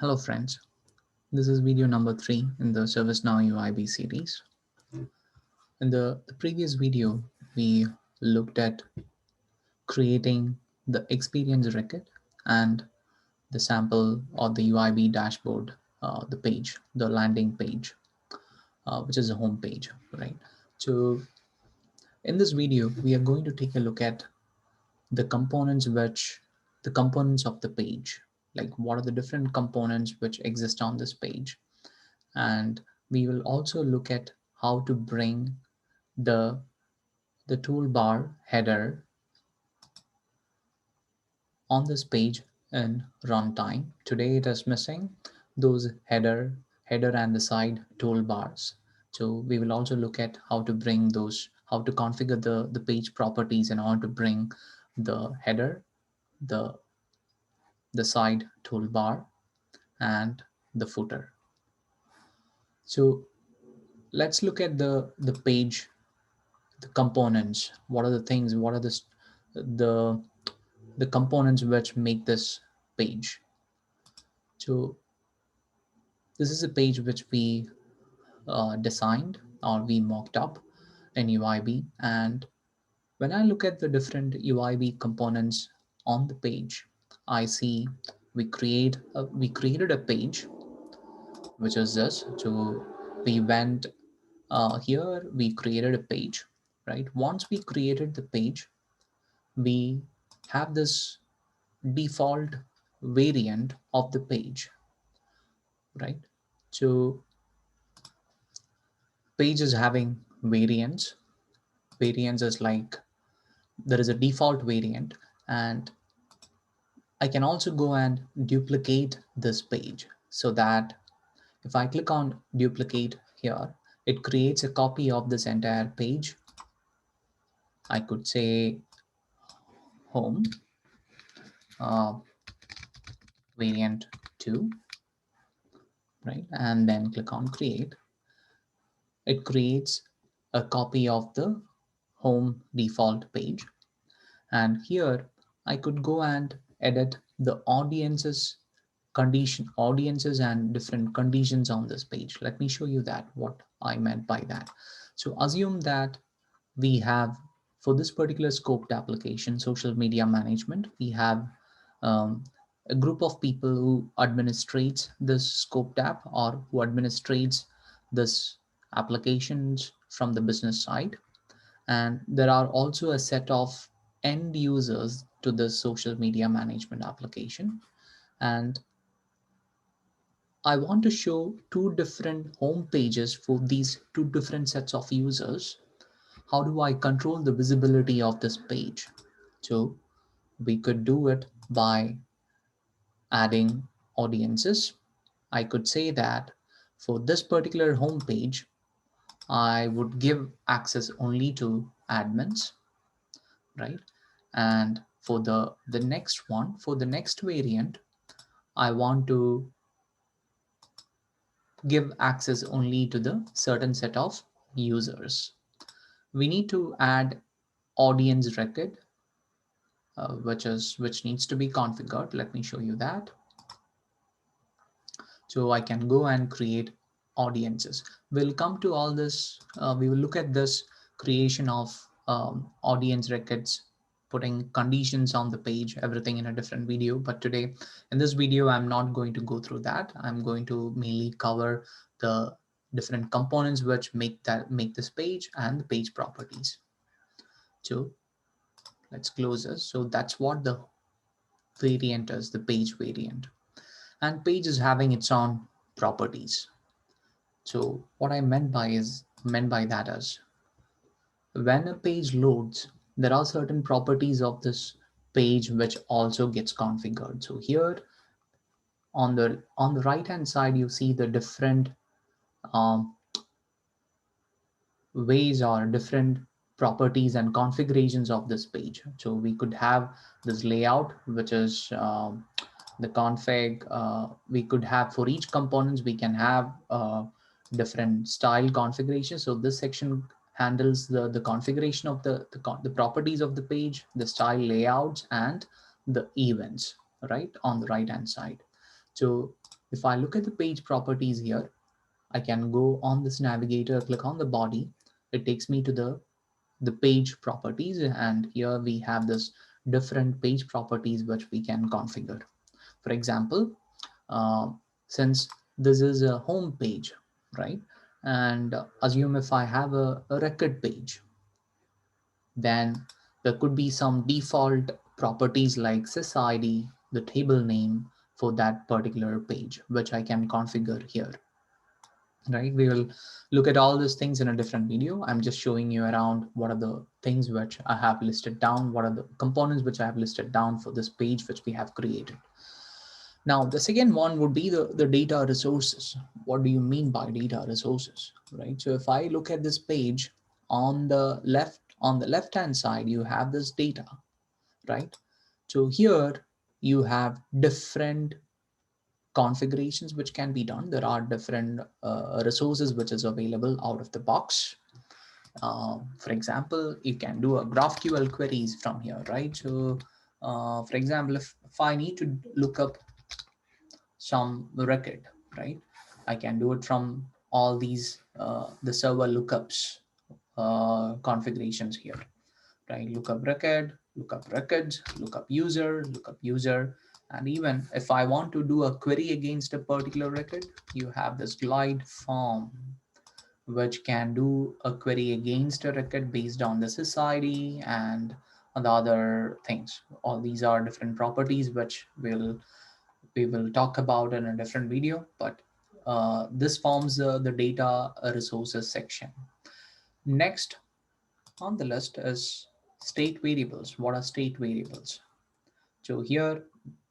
Hello friends, this is video number 3 in the ServiceNow UIB series. In the previous video, we looked at creating the experience record and the sample or the UIB dashboard, the page, the landing page, which is a home page, right? So in this video, we are going to take a look at the components of the page, like what are the different components which exist on this page. And we will also look at how to bring the toolbar header on this page in runtime. Today it is missing those header and the side toolbars. So we will also look at how to bring those, how to configure the page properties in order to bring the header, the side toolbar, and the footer. So let's look at the page, the components. What are the things, what are the the components which make this page. So this is a page which we designed or we mocked up in UIB. And when I look at the different UIB components on the page, I see we created a page which is this. So we went here, we created a page, right? Once we created the page, we have this default variant of the page, right? So page is having variants. Variants is like there is a default variant, and I can also go and duplicate this page so that if I click on duplicate here, it creates a copy of this entire page. I could say home uh, variant 2, right? And then click on create. It creates a copy of the home default page. And here I could go and edit the audiences and different conditions on this page. Let me show you that, what I meant by that. So assume that we have, for this particular scoped application, social media management, we have a group of people who administrates this scoped app or who administrates this applications from the business side. And there are also a set of end users to this social media management application. And I want to show two different home pages for these two different sets of users. How do I control the visibility of this page? So we could do it by adding audiences. I could say that for this particular home page, I would give access only to admins, right? And for the next one, for the next variant, I want to give access only to the certain set of users. We need to add audience record, which needs to be configured. Let me show you that. So I can go and create audiences. We'll come to all this. We will look at this creation of audience records, putting conditions on the page, everything in a different video. But today in this video, I'm not going to go through that. I'm going to mainly cover the different components which make this page and the page properties. So let's close this. So that's what the variant is, the page variant. And page is having its own properties. So what I meant by that is when a page loads, there are certain properties of this page which also gets configured. So here on the right hand side, you see the different um, ways or different properties and configurations of this page. So we could have this layout, which is the config. We could have for each components, we can have different style configuration. So this section handles the configuration of the properties of the page, the style layouts, and the events, right, on the right hand side. So If I look at the page properties here, I can go on this navigator, click on the body. It takes me to the page properties, and here we have this different page properties which we can configure. For example, uh, since this is a home page, right? And assume if I have a record page, then there could be some default properties like sys the table name for that particular page, which I can configure here, right? We will look at all these things in a different video. I'm just showing you around what are the things which I have listed down, what are the components which I have listed down for this page which we have created. Now, the second one would be the data resources. What do you mean by data resources, right? So if I look at this page on the left hand side, you have this data, right? So here you have different configurations which can be done. There are different resources which is available out of the box. For example, you can do a GraphQL queries from here, right? So for example, if I need to look up some record, right? I can do it from all these the server lookups configurations here, right? Lookup record, lookup records, lookup user, and even if I want to do a query against a particular record, you have this glide form which can do a query against a record based on the sys and the other things. All these are different properties which we will talk about in a different video, but this forms the data resources section. Next on the list is state variables. What are state variables? So here,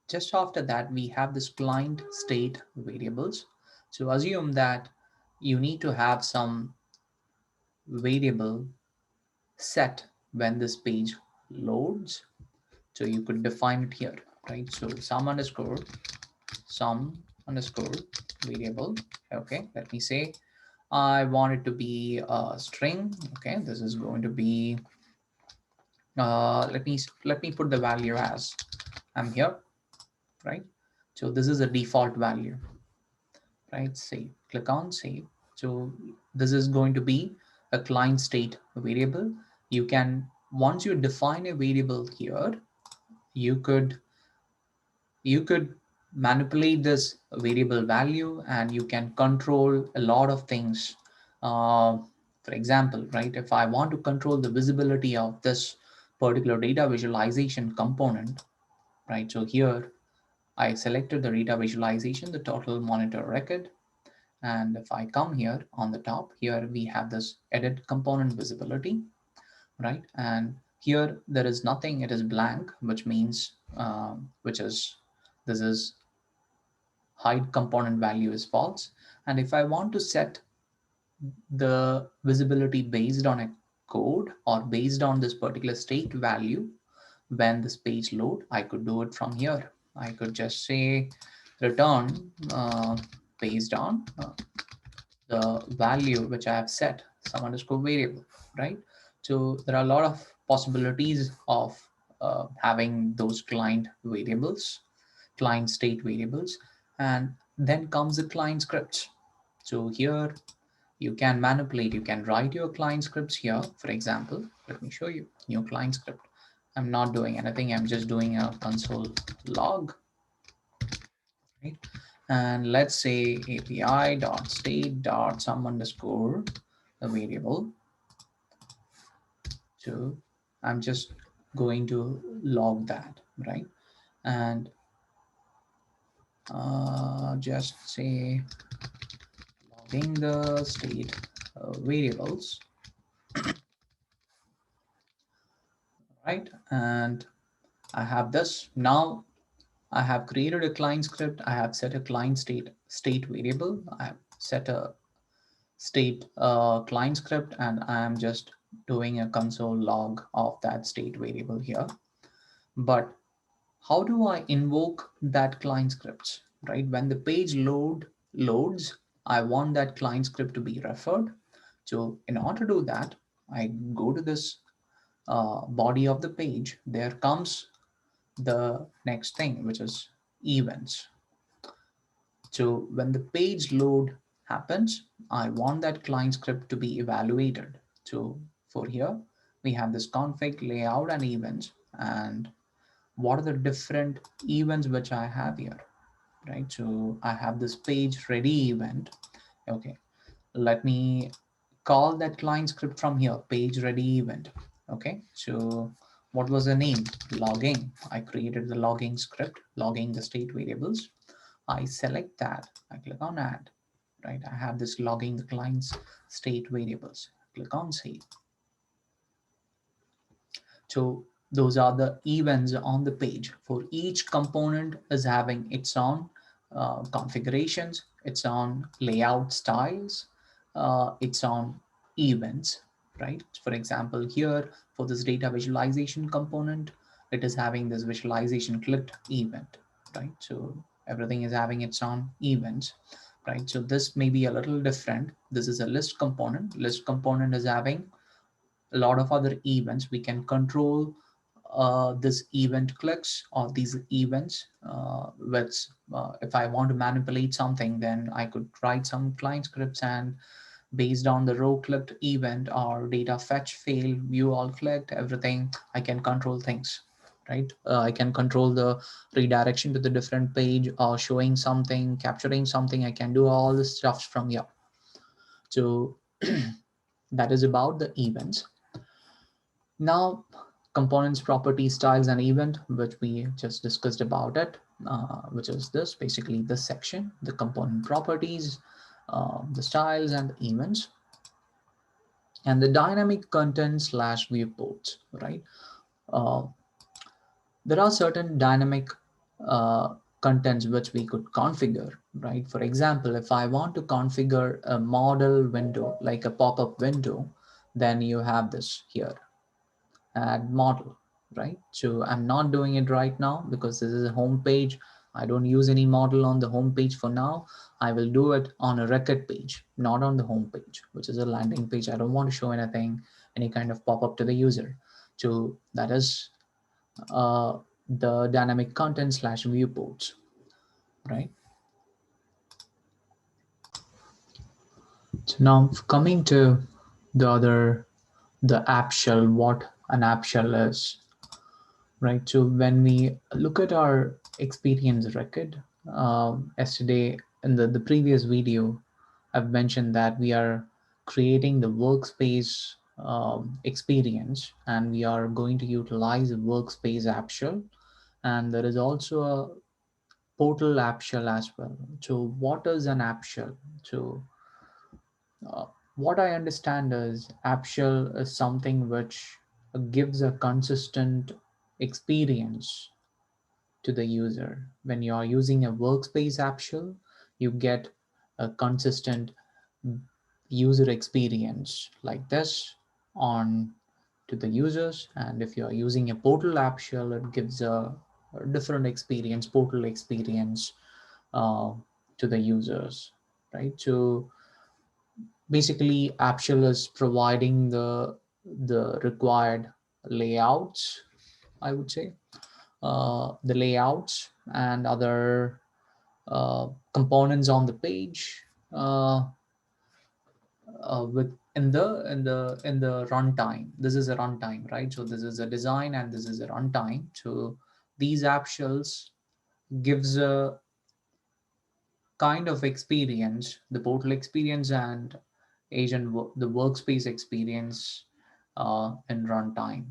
just after that, we have this client state variables. So assume that you need to have some variable set when this page loads. So you could define it here, right? So some underscore variable. Okay, let me say I want it to be a string. Okay, this is going to be let me put the value as I'm here, right? So this is a default value, right? Save, click on save. So this is going to be a client state variable. You can, once you define a variable here, you could you could manipulate this variable value and you can control a lot of things. For example, right, if I want to control the visibility of this particular data visualization component, right, so here I selected the data visualization, the total monitor record, and if I come here on the top, here we have this edit component visibility, right? And here there is nothing, it is blank, which means this is hide component value is false. And if I want to set the visibility based on a code or based on this particular state value when this page load, I could do it from here. I could just say return based on the value which I have set, some underscore variable, right? So there are a lot of possibilities of having those client variables, client state variables, and then comes the client scripts. So here you can manipulate, you can write your client scripts here. For example, let me show you new client script. I'm not doing anything, I'm just doing a console log, right? And let's say API dot state dot some underscore a variable. So I'm just going to log that, right? And just say logging the state variables, right? And I have this. Now I have created a client script. I have set a client state variable. I have set a state client script, and I am just doing a console log of that state variable here. But how do I invoke that client scripts, right? When the page loads, I want that client script to be referred. So in order to do that, I go to this body of the page. There comes the next thing, which is events. So when the page load happens, I want that client script to be evaluated. So for here, we have this config, layout, and events. And what are the different events which I have here, right? So I have this page ready event. Okay, let me call that client script from here, page ready event. Okay, so what was the name? Logging. I created the logging script, logging the state variables. I select that, I click on add, right? I have this logging the client's state variables. Click on save. So those are the events on the page. For each component is having its own configurations, its own layout styles, its own events, right? For example, here for this data visualization component, it is having this visualization clicked event, right? So everything is having its own events, right? So this may be a little different. This is a list component. List component is having a lot of other events. We can control this event clicks or these events with if I want to manipulate something, then I could write some client scripts, and based on the row clicked event or data fetch fail, view all clicked, everything, I can control things, right? I can control the redirection to the different page or showing something, capturing something. I can do all this stuff from here. So that is about the events. Now, components, properties, styles, and event, which we just discussed about it, which is this, basically this section, the component properties, the styles and the events, and the dynamic content slash viewports, right? Uh, there are certain dynamic uh, contents which we could configure, right? For example, if I want to configure a model window, like a pop-up window, then you have this here, add model, right? So I'm not doing it right now because this is a home page. I don't use any model on the home page for now. I will do it on a record page, not on the home page, which is a landing page. I don't want to show anything, any kind of pop-up to the user. So that is uh, the dynamic content slash viewports, right? So now coming to the other, the app shell, what an app shell is, right? So when we look at our experience record, yesterday in the previous video, I've mentioned that we are creating the workspace experience, and we are going to utilize a workspace app shell, and there is also a portal app shell as well. So what is an app shell? So uh, what I understand is app shell is something which gives a consistent experience to the user. When you are using a workspace app shell, you get a consistent user experience like this on to the users. And if you are using a portal app shell, it gives a different experience, portal experience uh, to the users, right? So basically, app shell is providing the required layouts, I would say, the layouts and other components on the page with in the runtime. This is a runtime, right? So this is a design and this is a runtime. So these app shells gives a kind of experience, the portal experience and the workspace experience in runtime.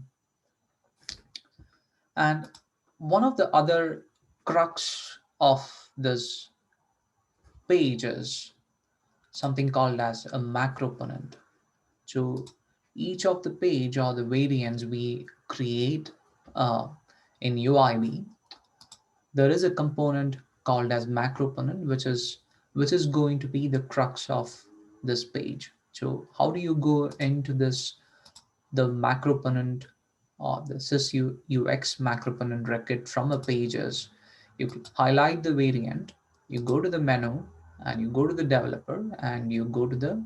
And one of the other crux of this page is something called as a macroponent. So each of the page or the variants we create uh, in UIB, there is a component called as macroponent, which is going to be the crux of this page. So how do you go into this, the macroponent or the SysUX macroponent record from a pages? You highlight the variant, you go to the menu, and you go to the developer, and you go to the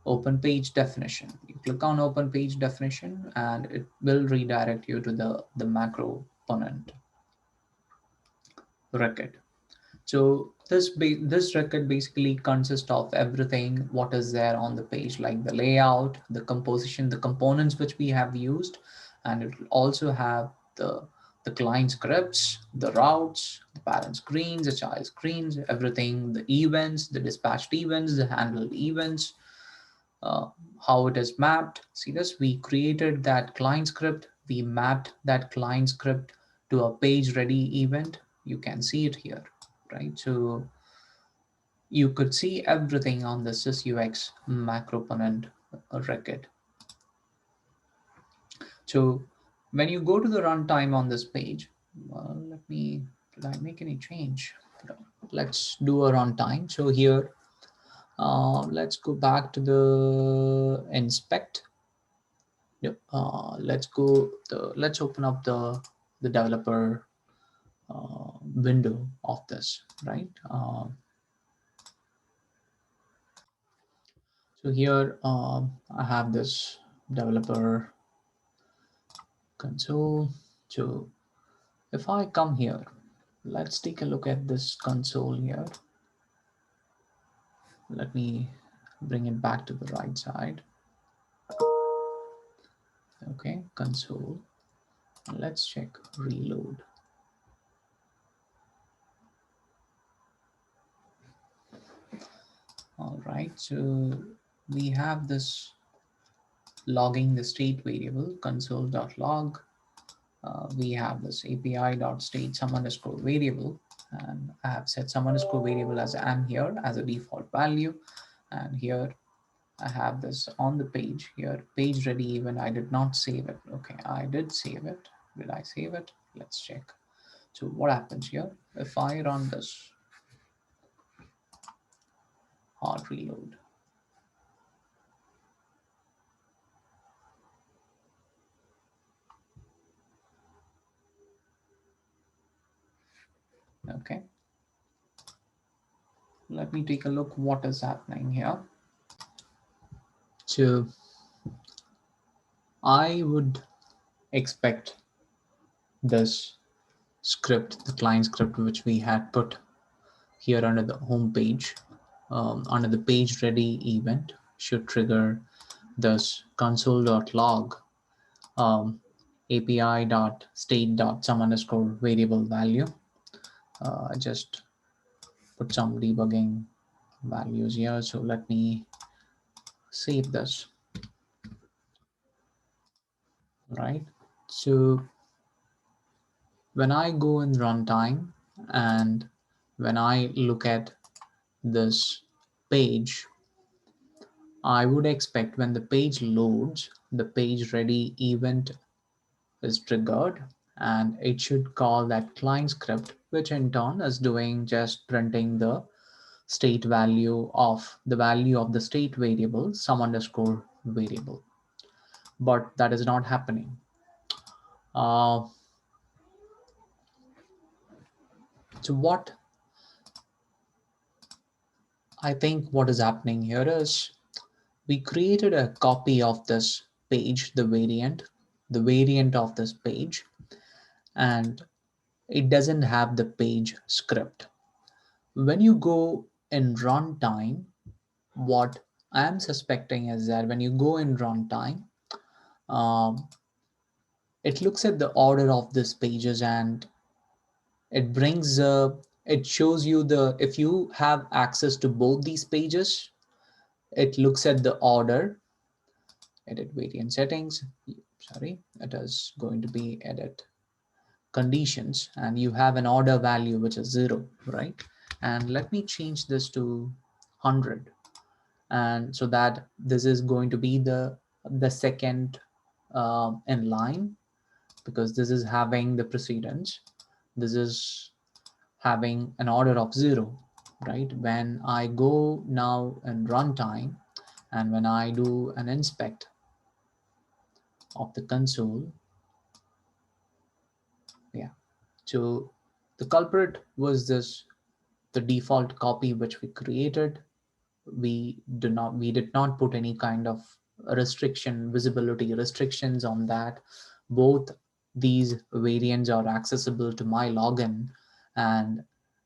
open page definition. You click on open page definition, and it will redirect you to the macroponent record. So this record basically consists of everything what is there on the page, like the layout, the composition, the components which we have used, and it will also have the client scripts, the routes, the parent screens, the child screens, everything, the events, the dispatched events, the handled events, uh, how it is mapped. See this, we created that client script, we mapped that client script to a page ready event. You can see it here, right? So you could see everything on the sysux macroponent record. So when you go to the runtime on this page, well, did I make any change? No. Let's do a runtime. So here, let's go back to the inspect. Yep. Let's open up the developer window of this, right? So here I have this developer console. So if I come here, let's take a look at this console here. Let me bring it back to the right side. Okay, console. Let's check reload. All right, so we have this logging the state variable console.log. We have this api.state some underscore variable, and I have set some underscore variable as am here as a default value. And here I have this on the page here, page ready even. I did not save it. Okay, I did save it. Did I save it? Let's check. So what happens here? If I run this hard reload, okay, let me take a look what is happening here. So I would expect this script, the client script which we had put here under the home page, under the page ready event, should trigger this console.log api.state.some underscore variable value. Just put some debugging values here. So let me save this, right? So when I go in runtime and when I look at this page, I would expect when the page loads, the page ready event is triggered, and it should call that client script, which in turn is doing just printing the state value of the state variable, some underscore variable. But that is not happening. So what I think what is happening here is we created a copy of this page, the variant of this page, and it doesn't have the page script. When you go in runtime, what I am suspecting is that when you go in runtime, um, it looks at the order of these pages and it brings it shows you the, if you have access to both these pages, it looks at the order. Edit variant settings, sorry, it is going to be edit conditions, and you have an order value which is 0, right? And let me change this to 100, and so that this is going to be the second in line, because this is having the precedence, this is having an order of 0, right? When I go now in runtime and when I do an inspect of the console, yeah, so the culprit was this, the default copy which we created. We did not put any kind of visibility restrictions on that. Both these variants are accessible to my login, and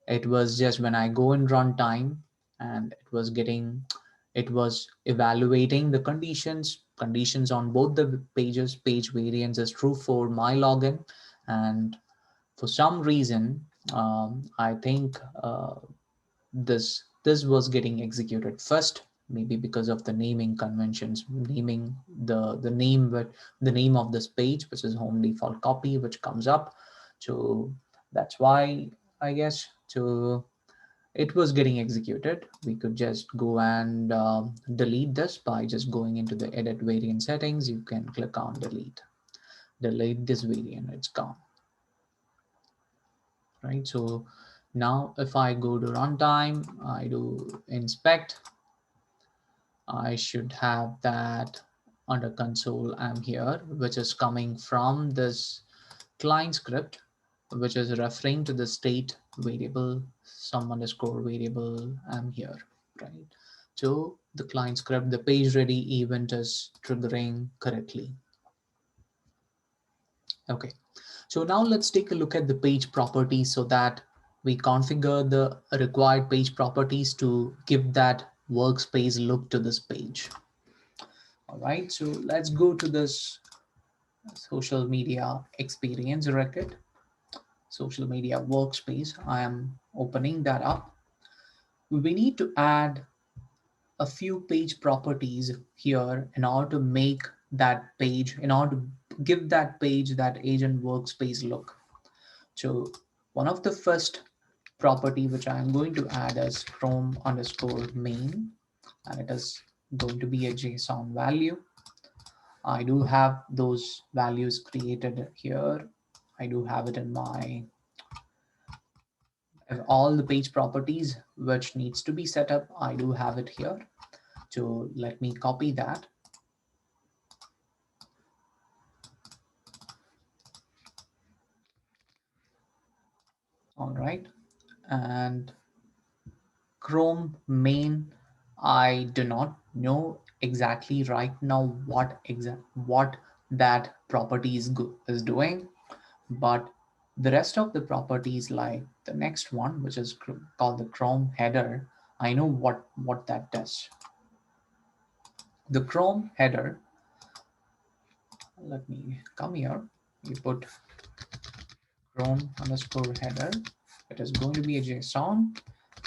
It was just when I go in runtime, and it was evaluating the conditions on both the pages. Page variance is true for my login, and for some reason, I think this was getting executed first, maybe because of the naming conventions, naming the name, but the name of this page, which is home default copy, which comes up. So that's why, I guess, so it was getting executed. We could just go and delete this by just going into the edit variant settings. You can click on delete this variant, it's gone, right? So now if I go to runtime, I do inspect, I should have that under console. I'm here, which is coming from this client script, which is referring to the state variable, some underscore variable. I'm here, right? So the client script, the page ready event is triggering correctly. Okay, so now let's take a look at the page properties so that we configure the required page properties to give that workspace look to this page. All right, so let's go to this social media experience record, social media workspace. I am opening that up. We need to add a few page properties here in order to make that page, in order to give that page that agent workspace look. So one of the first property which I am going to add is Chrome underscore main, and it is going to be a JSON value. I do have those values created here. I do have it in my all the page properties which needs to be set up. I do have it here. So let me copy that. All right. And Chrome main, I do not know exactly right now what that property is doing, but the rest of the properties, like the next one, which is called the Chrome header, I know what that does. The Chrome header, let me come here, you put Chrome underscore header, it is going to be a JSON,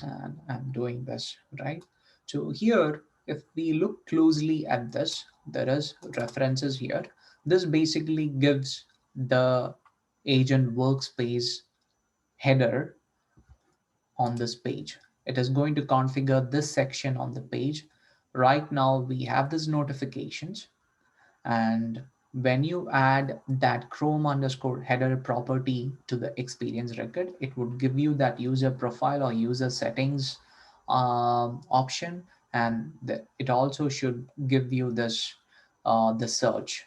and I'm doing this, right? So here, if we look closely at this, there is references here. This basically gives the agent workspace header on this page. It is going to configure this section on the page. Right now we have these notifications, and when you add that Chrome underscore header property to the experience record, it would give you that user profile or user settings option, and it also should give you this the search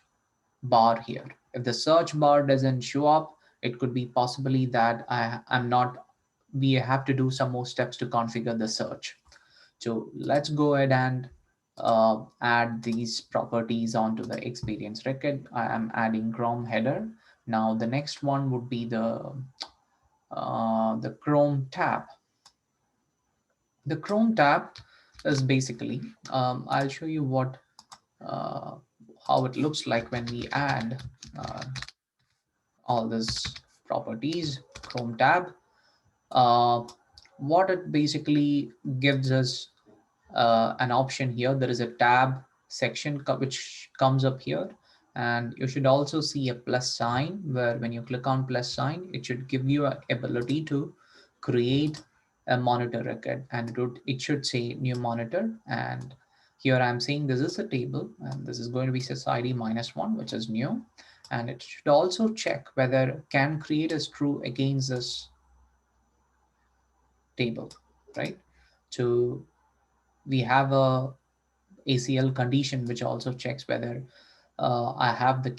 bar here. If the search bar doesn't show up, it could be possibly that I'm not, we have to do some more steps to configure the search. So let's go ahead and add these properties onto the experience record. I am adding Chrome header. Now the next one would be the Chrome tab. The Chrome tab is basically, I'll show you what uh, how it looks like when we add uh, all these properties. Chrome tab, uh, what it basically gives us an option here. There is a tab section which comes up here, and you should also see a plus sign, where when you click on plus sign, it should give you an ability to create a monitor record, and it should say new monitor. And here I'm saying this is a table, and this is going to be society -1, which is new, and it should also check whether can create is true against this table, right? So we have a ACL condition, which also checks whether I have the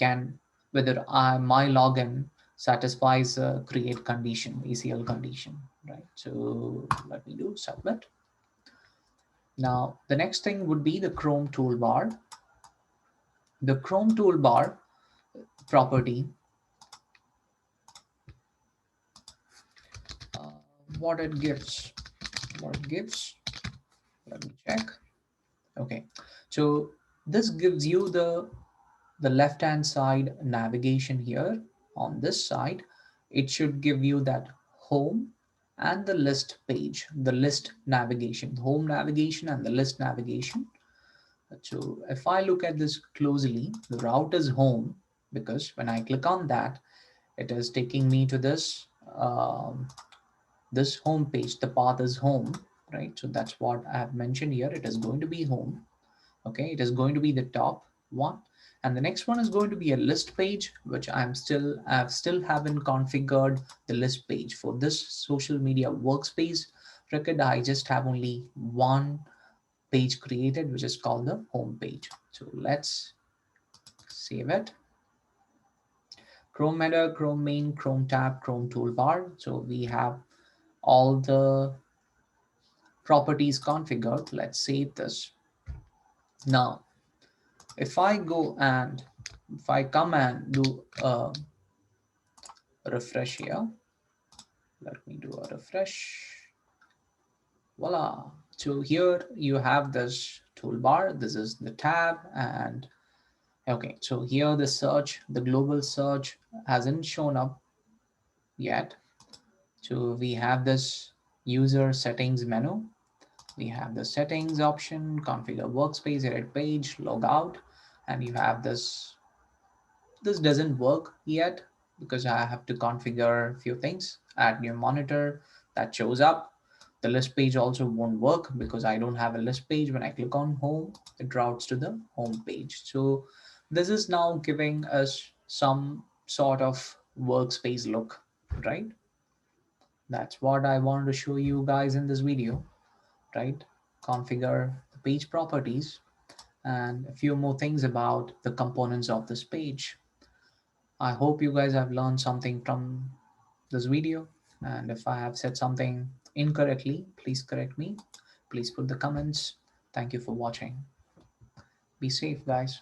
whether my login satisfies create condition, ACL condition, right? So let me do submit. Now, the next thing would be the Chrome toolbar. The Chrome toolbar property, what it gives. What it gives, let me check. Okay, so this gives you the left hand side navigation here. On this side it should give you that home and the list page, the list navigation, home navigation and the list navigation. So if I look at this closely, the route is home because when I click on that, it is taking me to this home page. The path is home, right? So that's what I have mentioned here. It is going to be home. Okay, it is going to be the top one, and the next one is going to be a list page, which I've still haven't configured the list page for this social media workspace record. I just have only one page created, which is called the home page. So let's save it. Chrome header, Chrome main, Chrome tab, Chrome toolbar. So we have all the properties configured. Let's save this. Now if I go and if I come and do a refresh here, let me do a refresh. Voila. So here you have this toolbar. This is the tab. And okay, so here the search, the global search hasn't shown up yet. So we have this user settings menu. We have the settings option, configure workspace, edit page, log out, and you have this doesn't work yet because I have to configure a few things. Add new monitor, that shows up. The list page also won't work because I don't have a list page. When I click on home, it routes to the home page. So this is now giving us some sort of workspace look, right? That's what I wanted to show you guys in this video, right? Configure the page properties and a few more things about the components of this page. I hope you guys have learned something from this video. And if I have said something incorrectly, please correct me. Please put the comments. Thank you for watching. Be safe, guys.